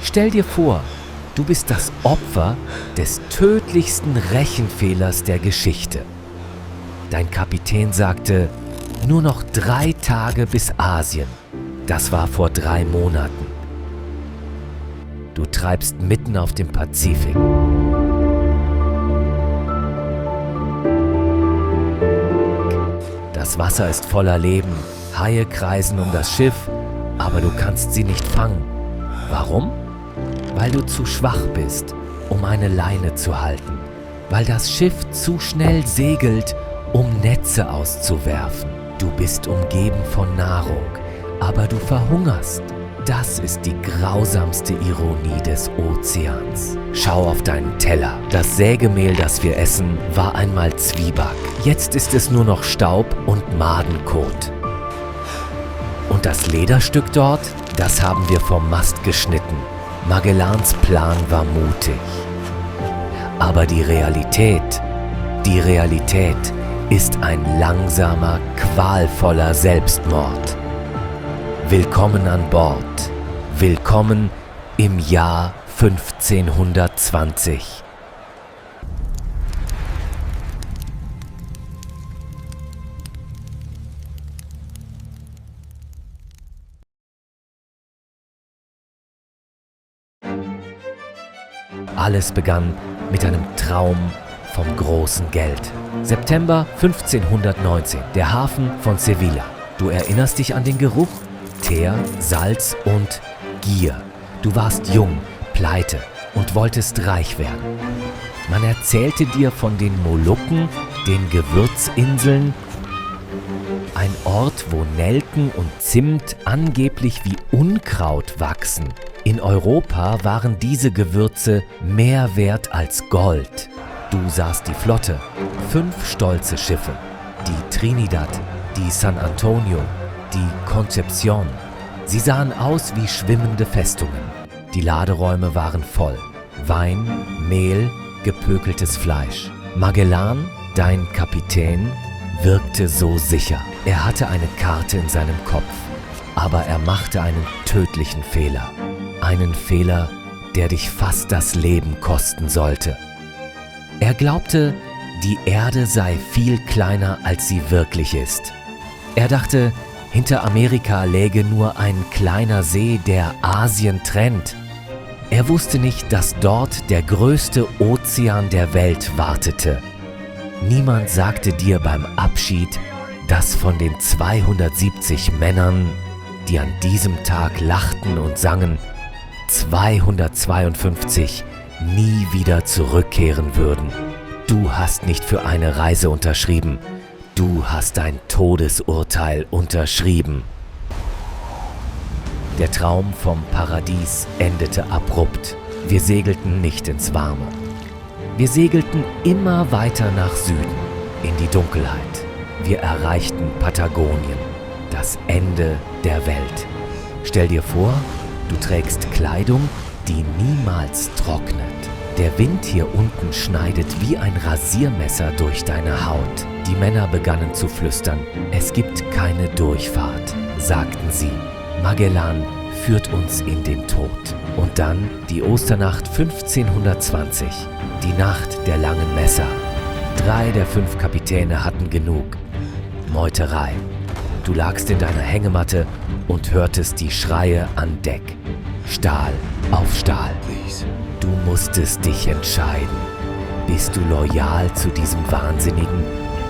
Stell dir vor, du bist das Opfer des tödlichsten Rechenfehlers der Geschichte. Dein Kapitän sagte, nur noch 3 Tage bis Asien. Das war vor 3 Monaten. Du treibst mitten auf dem Pazifik. Das Wasser ist voller Leben, Haie kreisen um das Schiff, aber du kannst sie nicht fangen. Warum? Weil du zu schwach bist, um eine Leine zu halten. Weil das Schiff zu schnell segelt, um Netze auszuwerfen. Du bist umgeben von Nahrung, aber du verhungerst. Das ist die grausamste Ironie des Ozeans. Schau auf deinen Teller. Das Sägemehl, das wir essen, war einmal Zwieback. Jetzt ist es nur noch Staub und Madenkot. Und das Lederstück dort, das haben wir vom Mast geschnitten. Magellans Plan war mutig. Aber die Realität ist ein langsamer, qualvoller Selbstmord. Willkommen an Bord. Willkommen im Jahr 1520. Alles begann mit einem Traum vom großen Geld. September 1519, der Hafen von Sevilla. Du erinnerst dich an den Geruch? Teer, Salz und Gier. Du warst jung, pleite und wolltest reich werden. Man erzählte dir von den Molukken, den Gewürzinseln, ein Ort, wo Nelken und Zimt angeblich wie Unkraut wachsen. In Europa waren diese Gewürze mehr wert als Gold. Du sahst die Flotte, 5 stolze Schiffe, die Trinidad, die San Antonio, die Concepción. Sie sahen aus wie schwimmende Festungen. Die Laderäume waren voll. Wein, Mehl, gepökeltes Fleisch. Magellan, dein Kapitän, wirkte so sicher. Er hatte eine Karte in seinem Kopf. Aber er machte einen tödlichen Fehler. Einen Fehler, der dich fast das Leben kosten sollte. Er glaubte, die Erde sei viel kleiner, als sie wirklich ist. Er dachte, hinter Amerika läge nur ein kleiner See, der Asien trennt. Er wusste nicht, dass dort der größte Ozean der Welt wartete. Niemand sagte dir beim Abschied, dass von den 270 Männern, die an diesem Tag lachten und sangen, 252 nie wieder zurückkehren würden. Du hast nicht für eine Reise unterschrieben. Du hast ein Todesurteil unterschrieben. Der Traum vom Paradies endete abrupt. Wir segelten nicht ins Warme. Wir segelten immer weiter nach Süden, in die Dunkelheit. Wir erreichten Patagonien, das Ende der Welt. Stell dir vor, du trägst Kleidung, die niemals trocknet. Der Wind hier unten schneidet wie ein Rasiermesser durch deine Haut. Die Männer begannen zu flüstern. Es gibt keine Durchfahrt, sagten sie. Magellan führt uns in den Tod. Und dann die Osternacht 1520, die Nacht der langen Messer. 3 der 5 Kapitäne hatten genug. Meuterei. Du lagst in deiner Hängematte und hörtest die Schreie an Deck. Stahl auf Stahl. Du musstest dich entscheiden. Bist du loyal zu diesem Wahnsinnigen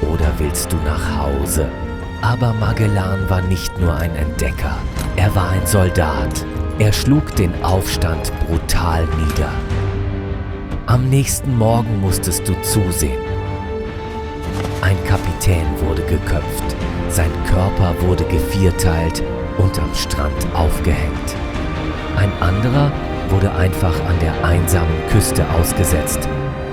oder willst du nach Hause? Aber Magellan war nicht nur ein Entdecker. Er war ein Soldat. Er schlug den Aufstand brutal nieder. Am nächsten Morgen musstest du zusehen. Ein Kapitän wurde geköpft. Sein Körper wurde gevierteilt und am Strand aufgehängt. Ein anderer wurde einfach an der einsamen Küste ausgesetzt,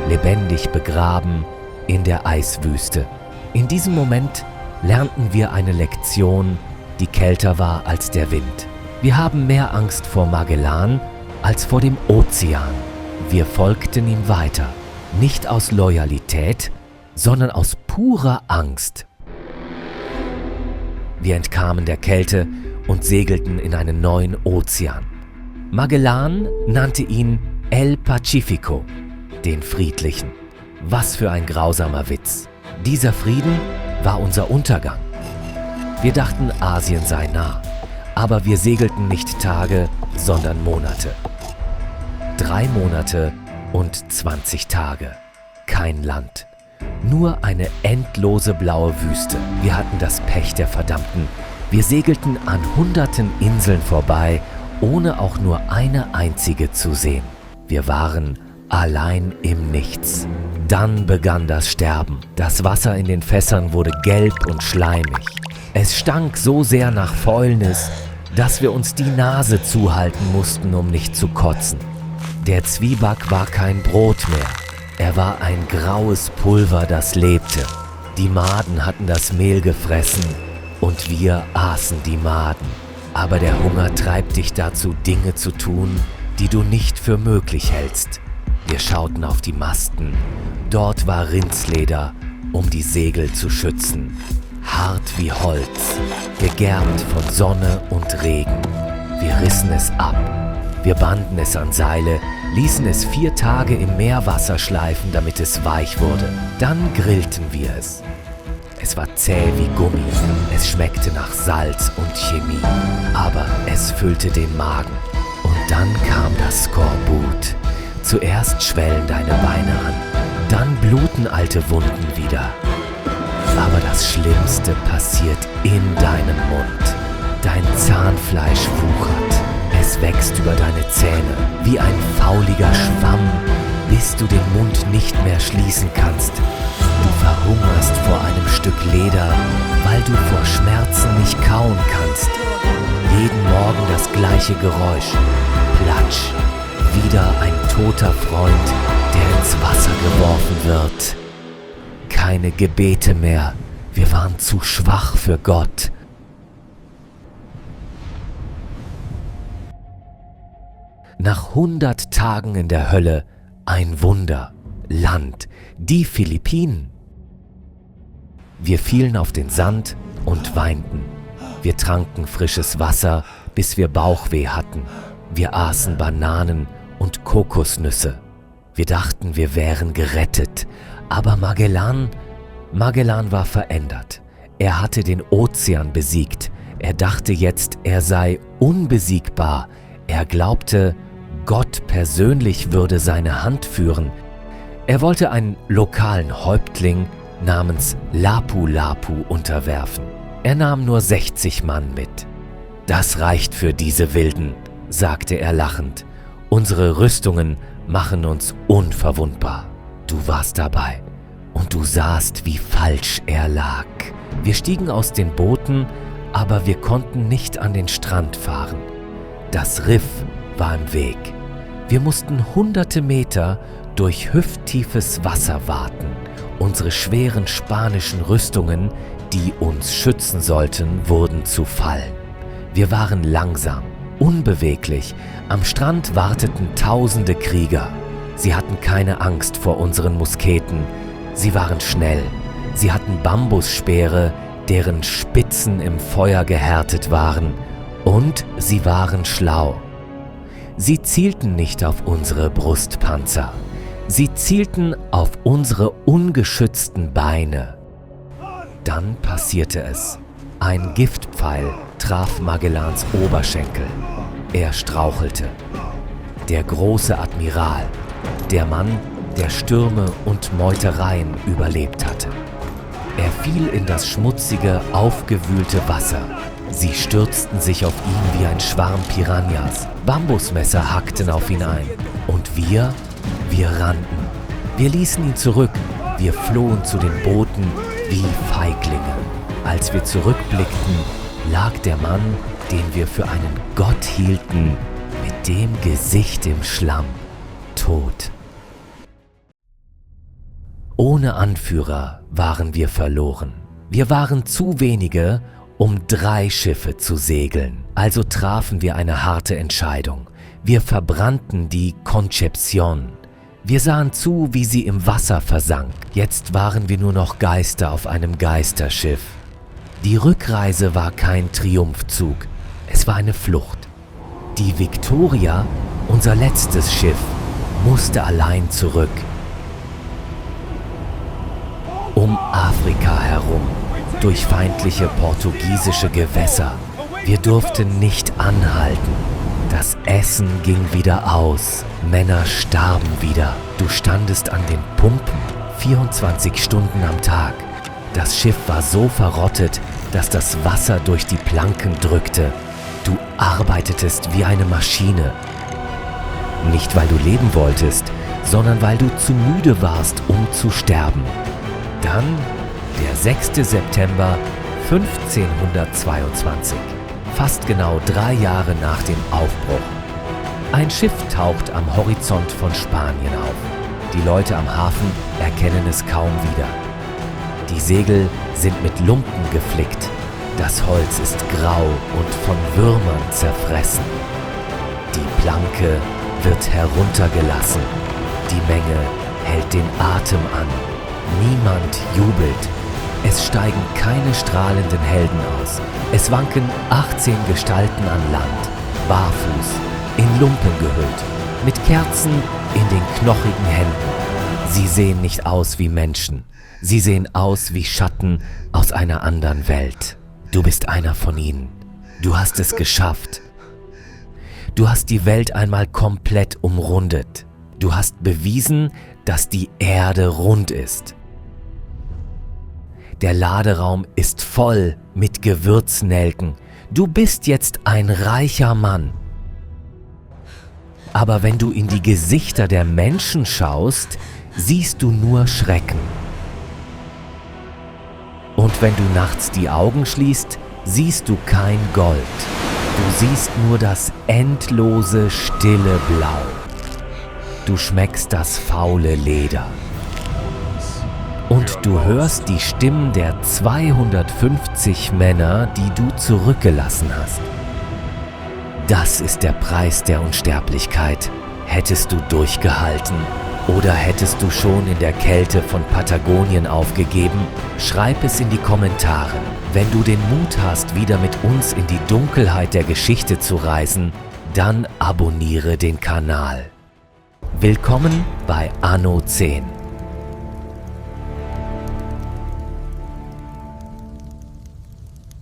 lebendig begraben in der Eiswüste. In diesem Moment lernten wir eine Lektion, die kälter war als der Wind. Wir haben mehr Angst vor Magellan als vor dem Ozean. Wir folgten ihm weiter, nicht aus Loyalität, sondern aus purer Angst. Wir entkamen der Kälte und segelten in einen neuen Ozean. Magellan nannte ihn El Pacifico, den Friedlichen. Was für ein grausamer Witz. Dieser Frieden war unser Untergang. Wir dachten, Asien sei nah, aber wir segelten nicht Tage, sondern Monate. 3 Monate und 20 Tage. Kein Land. Nur eine endlose blaue Wüste. Wir hatten das Pech der Verdammten. Wir segelten an hunderten Inseln vorbei, ohne auch nur eine einzige zu sehen. Wir waren allein im Nichts. Dann begann das Sterben. Das Wasser in den Fässern wurde gelb und schleimig. Es stank so sehr nach Fäulnis, dass wir uns die Nase zuhalten mussten, um nicht zu kotzen. Der Zwieback war kein Brot mehr. Er war ein graues Pulver, das lebte. Die Maden hatten das Mehl gefressen und wir aßen die Maden. Aber der Hunger treibt dich dazu, Dinge zu tun, die du nicht für möglich hältst. Wir schauten auf die Masten. Dort war Rindsleder, um die Segel zu schützen. Hart wie Holz, gegerbt von Sonne und Regen. Wir rissen es ab. Wir banden es an Seile, ließen es 4 Tage im Meerwasser schleifen, damit es weich wurde. Dann grillten wir es. Es war zäh wie Gummi. Es schmeckte nach Salz und Chemie. Aber es füllte den Magen. Und dann kam das Skorbut. Zuerst schwellen deine Beine an, dann bluten alte Wunden wieder. Aber das Schlimmste passiert in deinem Mund. Dein Zahnfleisch wuchert. Es wächst über deine Zähne wie ein fauliger Schwamm, bis du den Mund nicht mehr schließen kannst. Du verhungerst vor einem Stück Leder, weil du vor Schmerzen nicht kauen kannst. Jeden Morgen das gleiche Geräusch. Platsch. Wieder ein toter Freund, der ins Wasser geworfen wird. Keine Gebete mehr. Wir waren zu schwach für Gott. Nach 100 Tagen in der Hölle ein Wunder. Land, die Philippinen. Wir fielen auf den Sand und weinten. Wir tranken frisches Wasser, bis wir Bauchweh hatten. Wir aßen Bananen und Kokosnüsse. Wir dachten, wir wären gerettet. Aber Magellan war verändert. Er hatte den Ozean besiegt. Er dachte jetzt, er sei unbesiegbar. Er glaubte, Gott persönlich würde seine Hand führen. Er wollte einen lokalen Häuptling namens Lapu-Lapu unterwerfen. Er nahm nur 60 Mann mit. Das reicht für diese Wilden, sagte er lachend. Unsere Rüstungen machen uns unverwundbar. Du warst dabei und du sahst, wie falsch er lag. Wir stiegen aus den Booten, aber wir konnten nicht an den Strand fahren. Das Riff war im Weg. Wir mussten hunderte Meter durch hüfttiefes Wasser waten. Unsere schweren spanischen Rüstungen, die uns schützen sollten, wurden zu Fallen. Wir waren langsam, unbeweglich. Am Strand warteten tausende Krieger. Sie hatten keine Angst vor unseren Musketen. Sie waren schnell. Sie hatten Bambusspeere, deren Spitzen im Feuer gehärtet waren. Und sie waren schlau. Sie zielten nicht auf unsere Brustpanzer. Sie zielten auf unsere ungeschützten Beine. Dann passierte es. Ein Giftpfeil traf Magellans Oberschenkel. Er strauchelte. Der große Admiral, der Mann, der Stürme und Meutereien überlebt hatte. Er fiel in das schmutzige, aufgewühlte Wasser. Sie stürzten sich auf ihn wie ein Schwarm Piranhas. Bambusmesser hackten auf ihn ein. Und wir rannten. Wir ließen ihn zurück. Wir flohen zu den Booten wie Feiglinge. Als wir zurückblickten, lag der Mann, den wir für einen Gott hielten, mit dem Gesicht im Schlamm, tot. Ohne Anführer waren wir verloren. Wir waren zu wenige, um 3 Schiffe zu segeln. Also trafen wir eine harte Entscheidung. Wir verbrannten die Concepción. Wir sahen zu, wie sie im Wasser versank. Jetzt waren wir nur noch Geister auf einem Geisterschiff. Die Rückreise war kein Triumphzug, es war eine Flucht. Die Victoria, unser letztes Schiff, musste allein zurück. Um Afrika herum, durch feindliche portugiesische Gewässer. Wir durften nicht anhalten. Das Essen ging wieder aus. Männer starben wieder. Du standest an den Pumpen 24 Stunden am Tag. Das Schiff war so verrottet, dass das Wasser durch die Planken drückte. Du arbeitetest wie eine Maschine. Nicht, weil du leben wolltest, sondern weil du zu müde warst, um zu sterben. Dann der 6. September 1522, fast genau 3 Jahre nach dem Aufbruch. Ein Schiff taucht am Horizont von Spanien auf. Die Leute am Hafen erkennen es kaum wieder. Die Segel sind mit Lumpen geflickt. Das Holz ist grau und von Würmern zerfressen. Die Planke wird heruntergelassen. Die Menge hält den Atem an. Niemand jubelt. Es steigen keine strahlenden Helden aus. Es wanken 18 Gestalten an Land, barfuß, in Lumpen gehüllt, mit Kerzen in den knochigen Händen. Sie sehen nicht aus wie Menschen. Sie sehen aus wie Schatten aus einer anderen Welt. Du bist einer von ihnen. Du hast es geschafft. Du hast die Welt einmal komplett umrundet. Du hast bewiesen, dass die Erde rund ist. Der Laderaum ist voll mit Gewürznelken. Du bist jetzt ein reicher Mann. Aber wenn du in die Gesichter der Menschen schaust, siehst du nur Schrecken. Und wenn du nachts die Augen schließt, siehst du kein Gold. Du siehst nur das endlose, stille Blau. Du schmeckst das faule Leder. Und du hörst die Stimmen der 250 Männer, die du zurückgelassen hast. Das ist der Preis der Unsterblichkeit. Hättest du durchgehalten oder hättest du schon in der Kälte von Patagonien aufgegeben? Schreib es in die Kommentare. Wenn du den Mut hast, wieder mit uns in die Dunkelheit der Geschichte zu reisen, dann abonniere den Kanal. Willkommen bei Anno 10.